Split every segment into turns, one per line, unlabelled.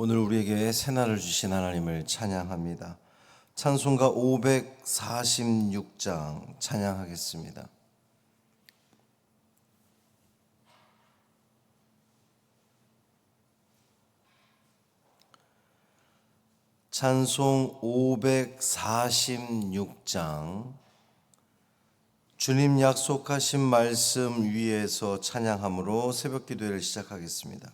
오늘 우리에게 새날을 주신 하나님을 찬양합니다. 찬송가 546장 찬양하겠습니다. 찬송 546장 주님 약속하신 말씀 위에서 찬양함으로 새벽기도회를 시작하겠습니다.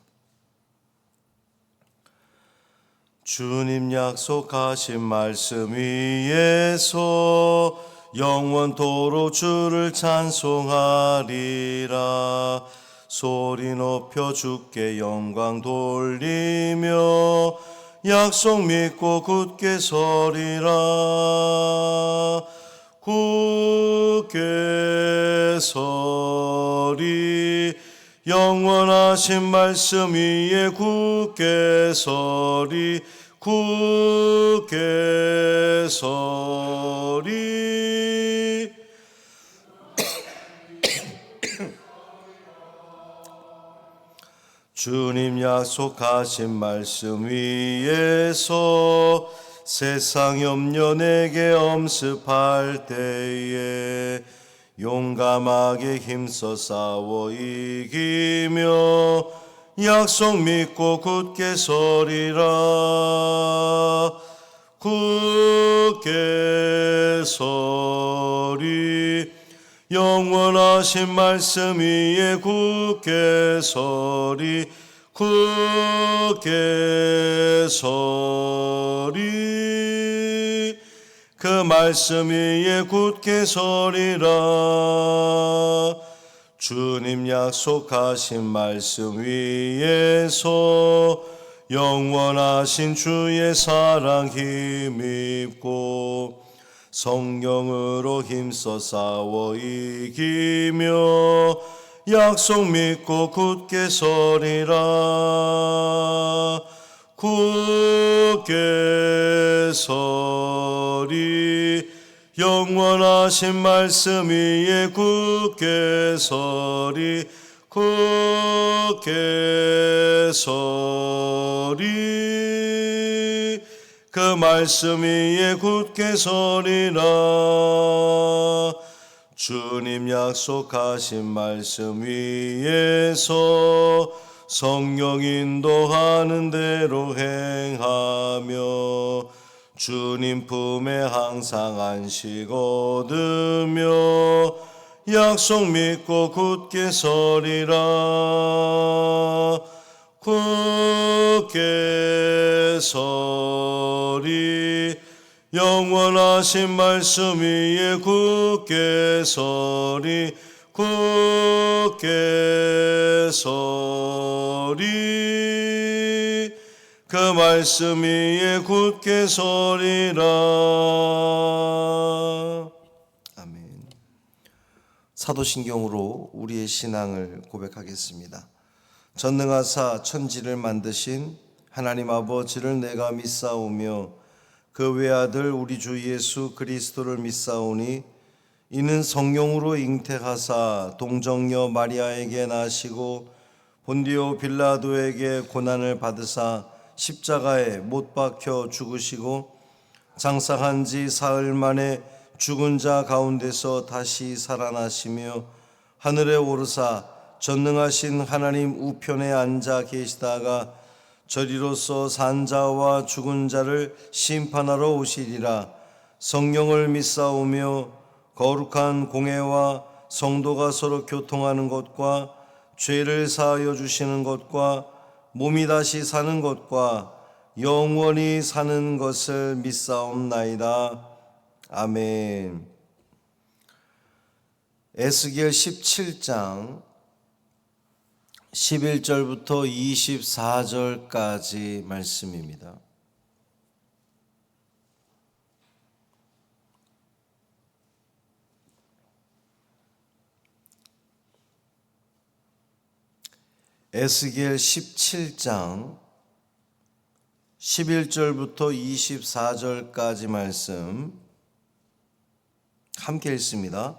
주님 약속하신 말씀 위에서 영원토록 주를 찬송하리라. 소리 높여 주께 영광 돌리며 약속 믿고 굳게 서리라. 굳게 서리 영원하신 말씀 위에 굳게 서리. 굳게 서리 주님 약속하신 말씀 위에서 세상 염려 내게 엄습할 때에 용감하게 힘써 싸워 이기며 약속 믿고 굳게 서리라. 굳게 서리 영원하신 말씀 위에 굳게 서리. 굳게 서리 그 말씀 위에 굳게 서리라. 주님 약속하신 말씀 위에서 영원하신 주의 사랑 힘입고 성령으로 힘써 싸워 이기며 약속 믿고 굳게 서리라. 굳게 서리 영원하신 말씀 위에 굳게 서리. 굳게 서리 그 말씀 위에 굳게 서리라. 주님 약속하신 말씀 위에서 성령 인도하는 대로 행하며 주님 품에 항상 안식 얻으며 약속 믿고 굳게 서리라. 굳게 서리 영원하신 말씀 위에 굳게 서리. 굳게 서리 그 말씀 위에 굳게 서리라. 아멘. 사도신경으로 우리의 신앙을 고백하겠습니다. 전능하사 천지를 만드신 하나님 아버지를 내가 믿사오며 그 외아들 우리 주 예수 그리스도를 믿사오니 이는 성령으로 잉태하사 동정녀 마리아에게 나시고 본디오 빌라도에게 고난을 받으사 십자가에 못 박혀 죽으시고 장사한 지 사흘 만에 죽은 자 가운데서 다시 살아나시며 하늘에 오르사 전능하신 하나님 우편에 앉아 계시다가 저리로서 산 자와 죽은 자를 심판하러 오시리라. 성령을 믿사오며 거룩한 공회와 성도가 서로 교통하는 것과 죄를 사하여 주시는 것과 몸이 다시 사는 것과 영원히 사는 것을 믿사옵나이다. 아멘. 에스겔 17장 11절부터 24절까지 말씀입니다. 에스겔 17장 11절부터 24절까지 말씀 함께 읽습니다.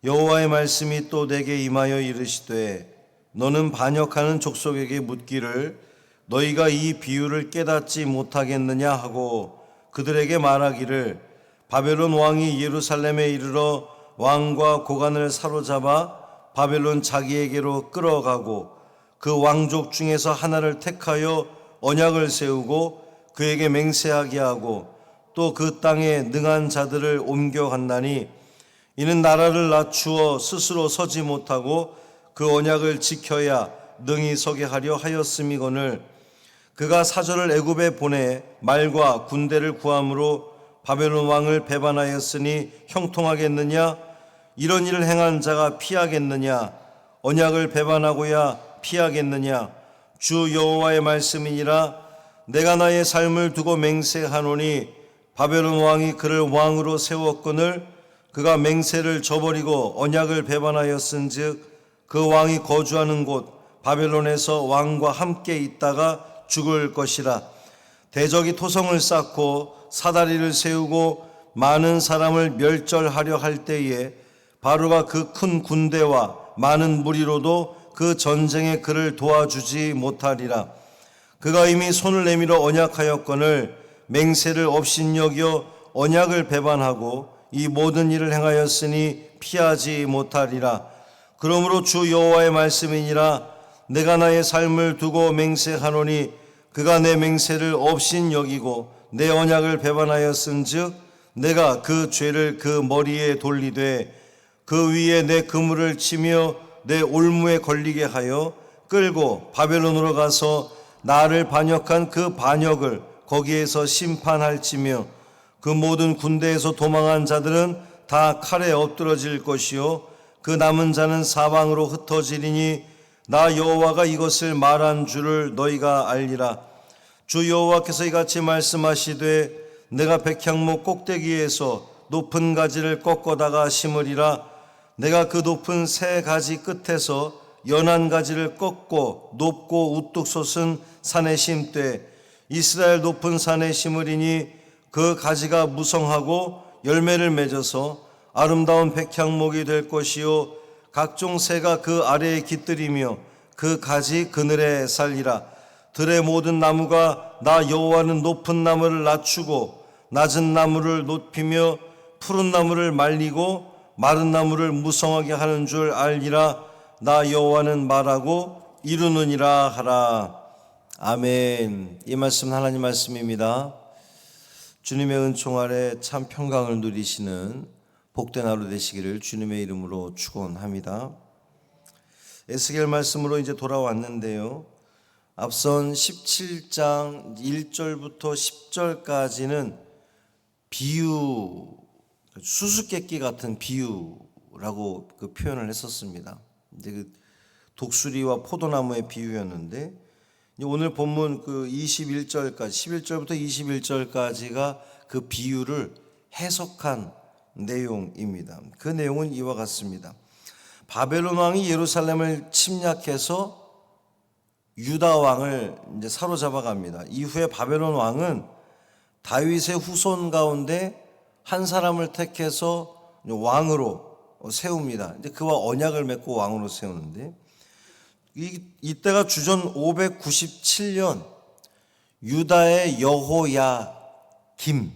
여호와의 말씀이 또 내게 임하여 이르시되 너는 반역하는 족속에게 묻기를 너희가 이 비유를 깨닫지 못하겠느냐 하고 그들에게 말하기를 바벨론 왕이 예루살렘에 이르러 왕과 고관을 사로잡아 바벨론 자기에게로 끌어가고 그 왕족 중에서 하나를 택하여 언약을 세우고 그에게 맹세하게 하고 또 그 땅에 능한 자들을 옮겨간다니 이는 나라를 낮추어 스스로 서지 못하고 그 언약을 지켜야 능히 서게 하려 하였음이거늘 그가 사절을 애굽에 보내 말과 군대를 구함으로 바벨론 왕을 배반하였으니 형통하겠느냐? 이런 일을 행한 자가 피하겠느냐? 언약을 배반하고야 피하겠느냐? 주 여호와의 말씀이니라. 내가 나의 삶을 두고 맹세하노니 바벨론 왕이 그를 왕으로 세웠거늘 그가 맹세를 저버리고 언약을 배반하였은즉 그 왕이 거주하는 곳 바벨론에서 왕과 함께 있다가 죽을 것이라. 대적이 토성을 쌓고 사다리를 세우고 많은 사람을 멸절하려 할 때에 바로가 그 큰 군대와 많은 무리로도 그 전쟁에 그를 도와주지 못하리라. 그가 이미 손을 내밀어 언약하였거늘 맹세를 업신여겨 언약을 배반하고 이 모든 일을 행하였으니 피하지 못하리라. 그러므로 주 여호와의 말씀이니라. 내가 나의 삶을 두고 맹세하노니 그가 내 맹세를 업신 여기고 내 언약을 배반하였은즉 내가 그 죄를 그 머리에 돌리되 그 위에 내 그물을 치며 내 올무에 걸리게 하여 끌고 바벨론으로 가서 나를 반역한 그 반역을 거기에서 심판할지며 그 모든 군대에서 도망한 자들은 다 칼에 엎드러질 것이요 그 남은 자는 사방으로 흩어지리니 나 여호와가 이것을 말한 줄을 너희가 알리라. 주 여호와께서 이같이 말씀하시되 내가 백향목 꼭대기에서 높은 가지를 꺾어다가 심으리라. 내가 그 높은 새 가지 끝에서 연한 가지를 꺾고 높고 우뚝 솟은 산에 심되 이스라엘 높은 산에 심으리니 그 가지가 무성하고 열매를 맺어서 아름다운 백향목이 될 것이요 각종 새가 그 아래에 깃들이며 그 가지 그늘에 살리라. 들의 모든 나무가 나 여호와는 높은 나무를 낮추고 낮은 나무를 높이며 푸른 나무를 말리고 마른 나무를 무성하게 하는 줄 알리라. 나 여호와는 말하고 이루느니라 하라. 아멘. 이 말씀은 하나님 말씀입니다. 주님의 은총 아래 참 평강을 누리시는 복된 하루 되시기를 주님의 이름으로 축원합니다. 에스겔 말씀으로 이제 돌아왔는데요. 앞선 17장 1절부터 10절까지는 비유, 수수께끼 같은 비유라고 그 표현을 했었습니다. 이제 그 독수리와 포도나무의 비유였는데 오늘 본문 그 21절까지 11절부터 21절까지가 그 비유를 해석한 내용입니다. 그 내용은 이와 같습니다. 바벨론 왕이 예루살렘을 침략해서 유다 왕을 이제 사로잡아 갑니다. 이후에 바벨론 왕은 다윗의 후손 가운데 한 사람을 택해서 왕으로 세웁니다. 이제 그와 언약을 맺고 왕으로 세우는데 이때가 주전 597년 유다의 여호야김,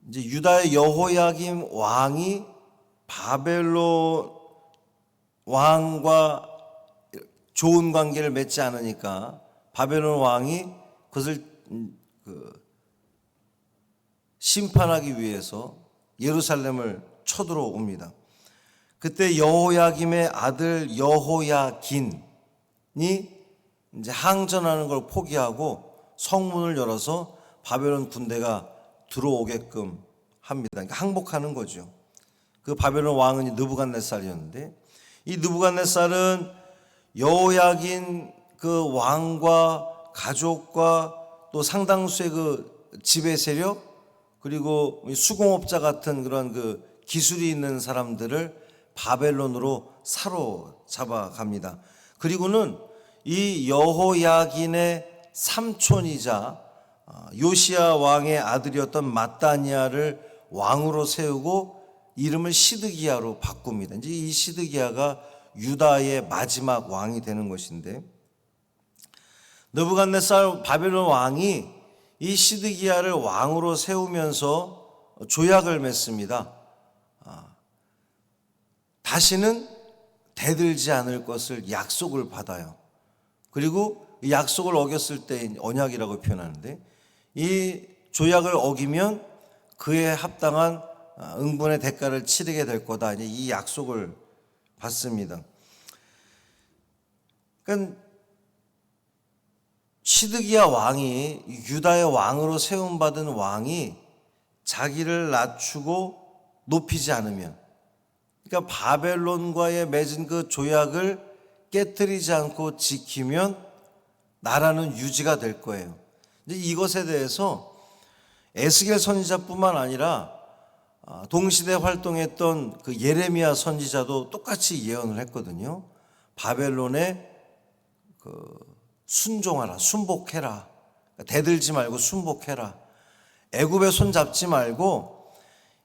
이제 유다의 여호야김 왕이 바벨론 왕과 좋은 관계를 맺지 않으니까 바벨론 왕이 그것을 심판하기 위해서 예루살렘을 쳐들어옵니다. 그때 여호야김의 아들 여호야긴이 이제 항전하는 걸 포기하고 성문을 열어서 바벨론 군대가 들어오게끔 합니다. 그러니까 항복하는 거죠. 그 바벨론 왕은 느부갓네살이었는데 이 느부갓네살은 여호야긴 그 왕과 가족과 또 상당수의 그 지배 세력 그리고 수공업자 같은 그런 그 기술이 있는 사람들을 바벨론으로 사로잡아 갑니다. 그리고는 이 여호야긴의 삼촌이자 요시야 왕의 아들이었던 mat단야를 왕으로 세우고 이름을 시드기야로 바꿉니다. 이제 이 시드기야가 유다의 마지막 왕이 되는 것인데 느부갓네살 바벨론 왕이 이 시드기야를 왕으로 세우면서 조약을 맺습니다. 다시는 대들지 않을 것을 약속을 받아요. 그리고 이 약속을 어겼을 때 언약이라고 표현하는데, 이 조약을 어기면 그에 합당한 응분의 대가를 치르게 될 거다, 이 약속을 받습니다. 그러니까 시드기야 왕이, 유다의 왕으로 세움받은 왕이 자기를 낮추고 높이지 않으면, 그러니까 바벨론과의 맺은 그 조약을 깨뜨리지 않고 지키면 나라는 유지가 될 거예요. 이제 이것에 대해서 에스겔 선지자뿐만 아니라 동시대 활동했던 그 예레미야 선지자도 똑같이 예언을 했거든요. 바벨론에 순종하라, 순복해라, 대들지 말고 순복해라, 애굽에 손 잡지 말고,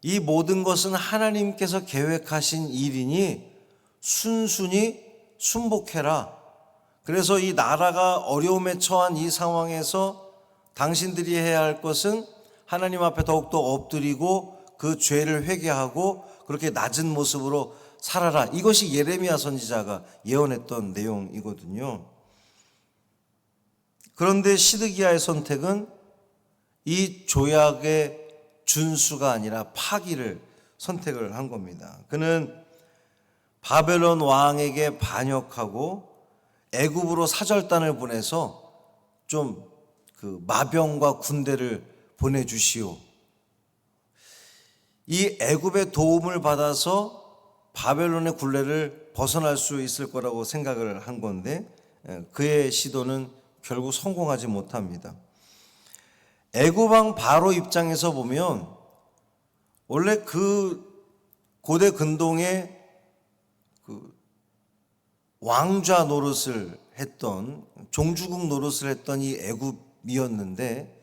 이 모든 것은 하나님께서 계획하신 일이니 순순히 순복해라. 그래서 이 나라가 어려움에 처한 이 상황에서 당신들이 해야 할 것은 하나님 앞에 더욱더 엎드리고 그 죄를 회개하고 그렇게 낮은 모습으로 살아라. 이것이 예레미야 선지자가 예언했던 내용이거든요. 그런데 시드기야의 선택은 이 조약의 준수가 아니라 파기를 선택을 한 겁니다. 그는 바벨론 왕에게 반역하고 애굽으로 사절단을 보내서 좀 그 마병과 군대를 보내주시오. 이 애굽의 도움을 받아서 바벨론의 굴레를 벗어날 수 있을 거라고 생각을 한 건데, 그의 시도는 결국 성공하지 못합니다. 애굽 왕 바로 입장에서 보면 원래 그 고대 근동에 그 왕좌 노릇을 했던, 종주국 노릇을 했던 이 애굽이었는데,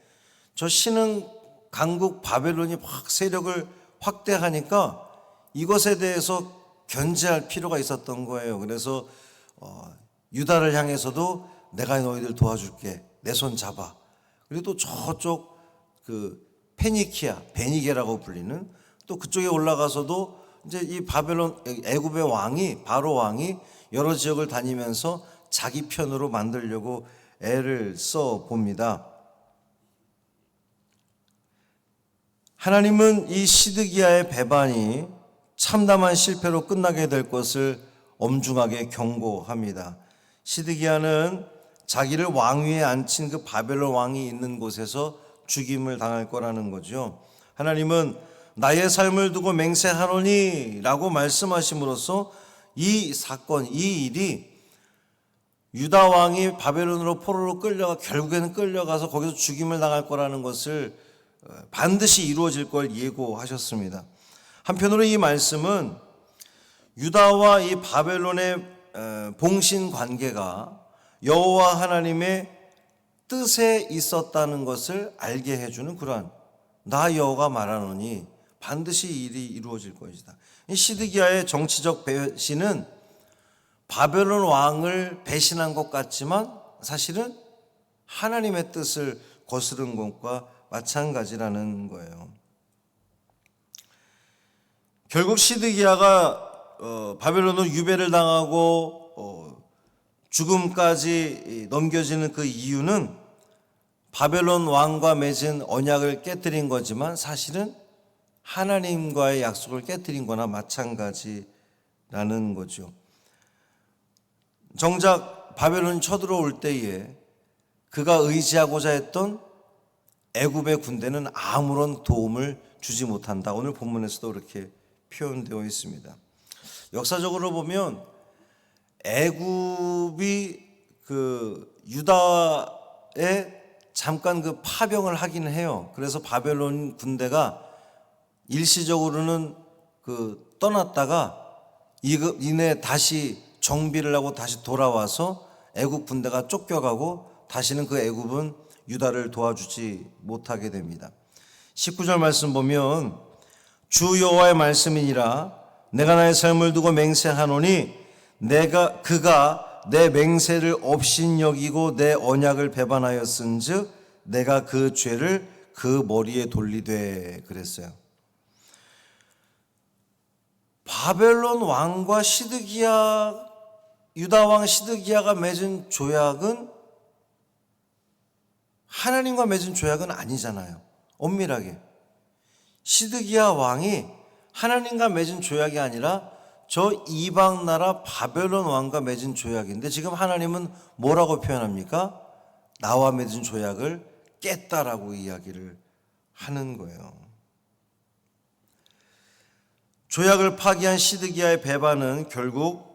저 신흥 강국 바벨론이 막 세력을 확대하니까 이것에 대해서 견제할 필요가 있었던 거예요. 그래서 유다를 향해서도 내가 너희들 도와줄게, 내 손 잡아. 그리고 또 저쪽 그 페니키아, 베니게라고 불리는 또 그쪽에 올라가서도 이제 이 바벨론 애굽의 왕이, 바로 왕이 여러 지역을 다니면서 자기 편으로 만들려고 애를 써 봅니다. 하나님은 이 시드기야의 배반이 참담한 실패로 끝나게 될 것을 엄중하게 경고합니다. 시드기야는 자기를 왕위에 앉힌 그 바벨론 왕이 있는 곳에서 죽임을 당할 거라는 거죠. 하나님은 나의 삶을 두고 맹세하노니 라고 말씀하심으로써 이 사건, 이 일이 유다 왕이 바벨론으로 포로로 끌려가 결국에는 끌려가서 거기서 죽임을 당할 거라는 것을 반드시 이루어질 걸 예고하셨습니다. 한편으로 이 말씀은 유다와 이 바벨론의 봉신 관계가 여호와 하나님의 뜻에 있었다는 것을 알게 해주는 그러한, 나 여호와가 말하노니 반드시 일이 이루어질 것이다. 이 시드기야의 정치적 배신은 바벨론 왕을 배신한 것 같지만 사실은 하나님의 뜻을 거스른 것과 마찬가지라는 거예요. 결국 시드기야가 바벨론으로 유배를 당하고 죽음까지 넘겨지는 그 이유는 바벨론 왕과 맺은 언약을 깨뜨린 거지만 사실은 하나님과의 약속을 깨뜨린 거나 마찬가지라는 거죠. 정작 바벨론이 쳐들어올 때에 그가 의지하고자 했던 애굽의 군대는 아무런 도움을 주지 못한다. 오늘 본문에서도 그렇게 표현되어 있습니다. 역사적으로 보면 애굽이 그 유다에 잠깐 그 파병을 하긴 해요. 그래서 바벨론 군대가 일시적으로는 그 떠났다가 이내 다시 정비를 하고 다시 돌아와서 애굽 군대가 쫓겨가고 다시는 그 애굽은 유다를 도와주지 못하게 됩니다. 19절 말씀 보면 주 여호와의 말씀이니라 내가 나의 삶을 두고 맹세하노니 그가 내 맹세를 업신여기고 내 언약을 배반하였은즉 내가 그 죄를 그 머리에 돌리되 그랬어요. 바벨론 왕과 유다 왕 시드기야가 맺은 조약은 하나님과 맺은 조약은 아니잖아요. 엄밀하게 시드기야 왕이 하나님과 맺은 조약이 아니라 저 이방 나라 바벨론 왕과 맺은 조약인데, 지금 하나님은 뭐라고 표현합니까? 나와 맺은 조약을 깼다라고 이야기를 하는 거예요. 조약을 파기한 시드기야의 배반은 결국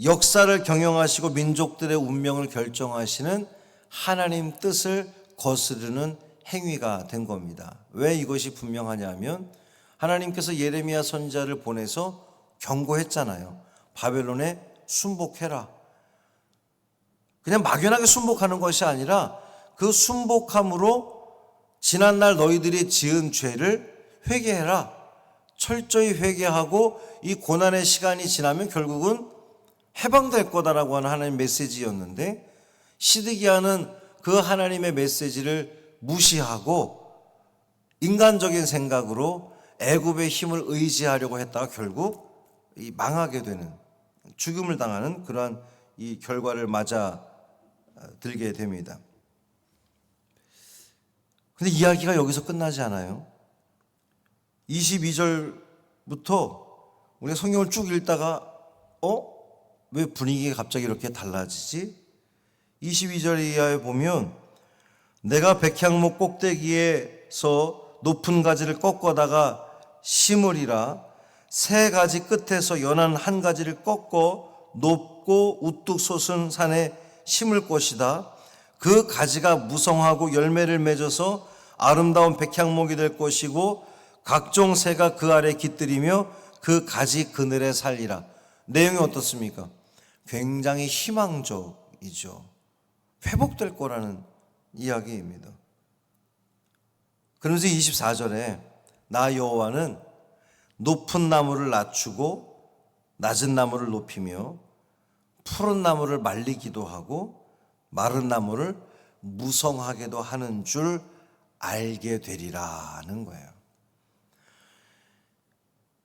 역사를 경영하시고 민족들의 운명을 결정하시는 하나님 뜻을 거스르는 행위가 된 겁니다. 왜 이것이 분명하냐면 하나님께서 예레미야 선지자를 보내서 경고했잖아요. 바벨론에 순복해라. 그냥 막연하게 순복하는 것이 아니라 그 순복함으로 지난날 너희들이 지은 죄를 회개해라. 철저히 회개하고 이 고난의 시간이 지나면 결국은 해방될 거다라고 하는 하나님의 메시지였는데, 시드기야는 그 하나님의 메시지를 무시하고 인간적인 생각으로 애굽의 힘을 의지하려고 했다가 결국 망하게 되는, 죽음을 당하는 그러한 이 결과를 맞아 들게 됩니다. 근데 이야기가 여기서 끝나지 않아요. 22절부터 우리가 성경을 쭉 읽다가 왜 분위기가 갑자기 이렇게 달라지지? 22절 이하에 보면 내가 백향목 꼭대기에서 높은 가지를 꺾어다가 심으리라. 세 가지 끝에서 연한 한 가지를 꺾어 높고 우뚝 솟은 산에 심을 것이다. 그 가지가 무성하고 열매를 맺어서 아름다운 백향목이 될 것이고 각종 새가 그 아래 깃들이며 그 가지 그늘에 살리라. 내용이 어떻습니까? 굉장히 희망적이죠. 회복될 거라는 이야기입니다. 그러면서 24절에 나 여호와는 높은 나무를 낮추고 낮은 나무를 높이며 푸른 나무를 말리기도 하고 마른 나무를 무성하게도 하는 줄 알게 되리라는 거예요.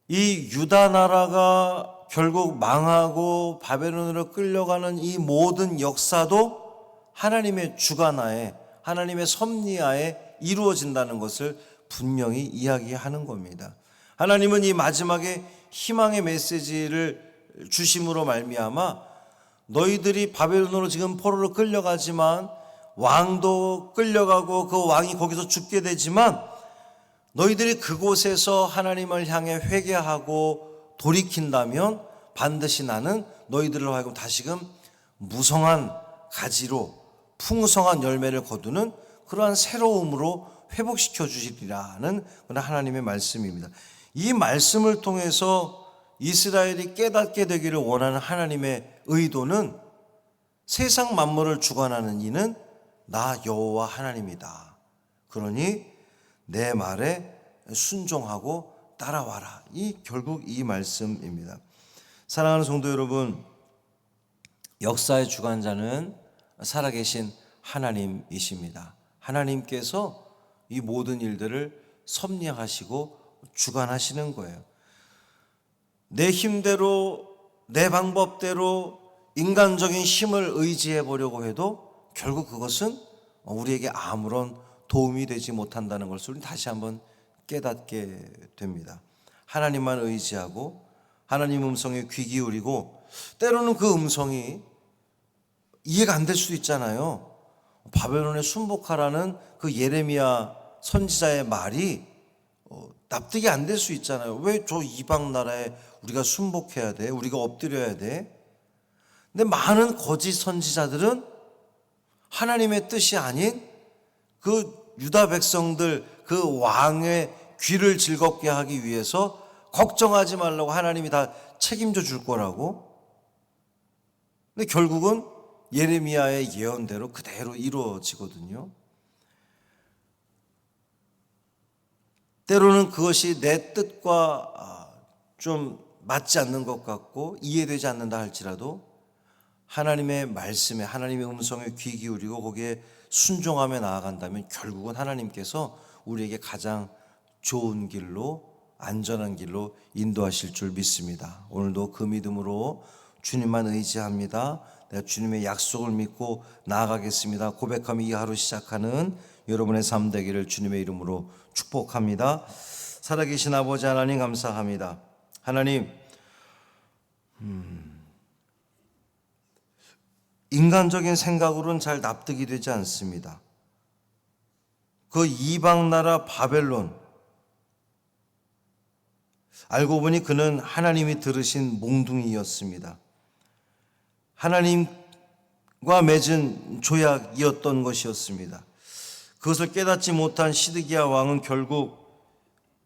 이 유다 나라가 결국 망하고 바벨론으로 끌려가는 이 모든 역사도 하나님의 주관하에, 하나님의 섭리하에 이루어진다는 것을 분명히 이야기하는 겁니다. 하나님은 이 마지막에 희망의 메시지를 주심으로 말미암아 너희들이 바벨론으로 지금 포로로 끌려가지만 왕도 끌려가고 그 왕이 거기서 죽게 되지만 너희들이 그곳에서 하나님을 향해 회개하고 돌이킨다면 반드시 나는 너희들을 하여금 다시금 무성한 가지로 풍성한 열매를 거두는 그러한 새로움으로 회복시켜 주시리라는 하나님의 말씀입니다. 이 말씀을 통해서 이스라엘이 깨닫게 되기를 원하는 하나님의 의도는 세상 만물을 주관하는 이는 나 여호와 하나님이다. 그러니 내 말에 순종하고 따라와라. 결국 이 말씀입니다. 사랑하는 성도 여러분, 역사의 주관자는 살아계신 하나님이십니다. 하나님께서 이 모든 일들을 섭리하시고 주관하시는 거예요. 내 힘대로, 내 방법대로 인간적인 힘을 의지해 보려고 해도 결국 그것은 우리에게 아무런 도움이 되지 못한다는 것을 우리는 다시 한번 깨닫게 됩니다. 하나님만 의지하고 하나님 음성에 귀 기울이고, 때로는 그 음성이 이해가 안 될 수도 있잖아요. 바벨론에 순복하라는 그 예레미야 선지자의 말이 납득이 안 될 수 있잖아요. 왜 저 이방 나라에 우리가 순복해야 돼? 우리가 엎드려야 돼? 근데 많은 거짓 선지자들은 하나님의 뜻이 아닌 그 유다 백성들, 그 왕의 귀를 즐겁게 하기 위해서 걱정하지 말라고, 하나님이 다 책임져 줄 거라고. 근데 결국은 예레미야의 예언대로 그대로 이루어지거든요. 때로는 그것이 내 뜻과 좀 맞지 않는 것 같고 이해되지 않는다 할지라도 하나님의 말씀에, 하나님의 음성에 귀 기울이고 거기에 순종하며 나아간다면 결국은 하나님께서 우리에게 가장 좋은 길로, 안전한 길로 인도하실 줄 믿습니다. 오늘도 그 믿음으로 주님만 의지합니다. 내가 주님의 약속을 믿고 나아가겠습니다. 고백하며 이 하루 시작하는 여러분의 삶 되기를 주님의 이름으로 축복합니다. 살아계신 아버지 하나님 감사합니다. 하나님, 인간적인 생각으로는 잘 납득이 되지 않습니다. 그 이방 나라 바벨론, 알고 보니 그는 하나님이 들으신 몽둥이였습니다. 하나님과 맺은 조약이었던 것이었습니다. 그것을 깨닫지 못한 시드기야 왕은 결국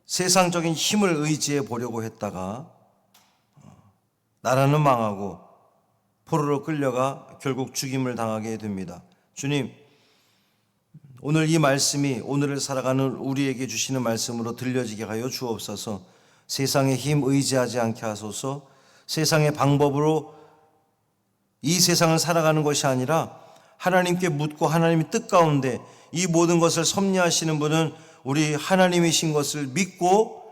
세상적인 힘을 의지해 보려고 했다가 나라는 망하고 포로로 끌려가 결국 죽임을 당하게 됩니다. 주님, 오늘 이 말씀이 오늘을 살아가는 우리에게 주시는 말씀으로 들려지게 하여 주옵소서. 세상의 힘 의지하지 않게 하소서. 세상의 방법으로 이 세상을 살아가는 것이 아니라 하나님께 묻고 하나님의 뜻 가운데 이 모든 것을 섭리하시는 분은 우리 하나님이신 것을 믿고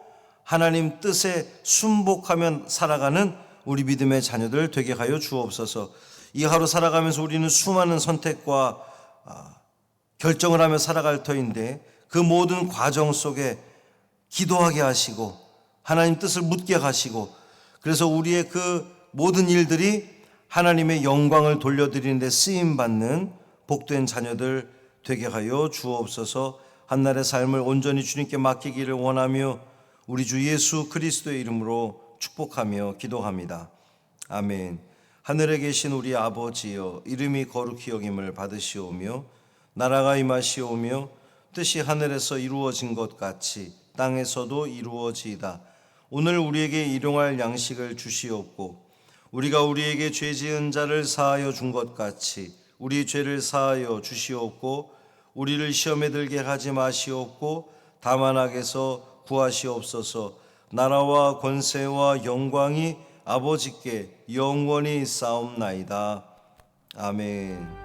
하나님 뜻에 순복하며 살아가는 우리 믿음의 자녀들 되게 하여 주옵소서. 이 하루 살아가면서 우리는 수많은 선택과 결정을 하며 살아갈 터인데 그 모든 과정 속에 기도하게 하시고 하나님 뜻을 묻게 하시고 그래서 우리의 그 모든 일들이 하나님의 영광을 돌려드리는 데 쓰임받는 복된 자녀들 되게 하여 주옵소서. 한날의 삶을 온전히 주님께 맡기기를 원하며 우리 주 예수 그리스도의 이름으로 축복하며 기도합니다. 아멘. 하늘에 계신 우리 아버지여, 이름이 거룩히 여김을 받으시오며 나라가 임하시오며 뜻이 하늘에서 이루어진 것 같이 땅에서도 이루어지이다. 오늘 우리에게 일용할 양식을 주시옵고 우리가 우리에게 죄 지은 자를 사하여 준 것 같이 우리 죄를 사하여 주시옵고 우리를 시험에 들게 하지 마시옵고 다만 악에서 구하시옵소서. 나라와 권세와 영광이 아버지께 영원히 싸움나이다. 아멘.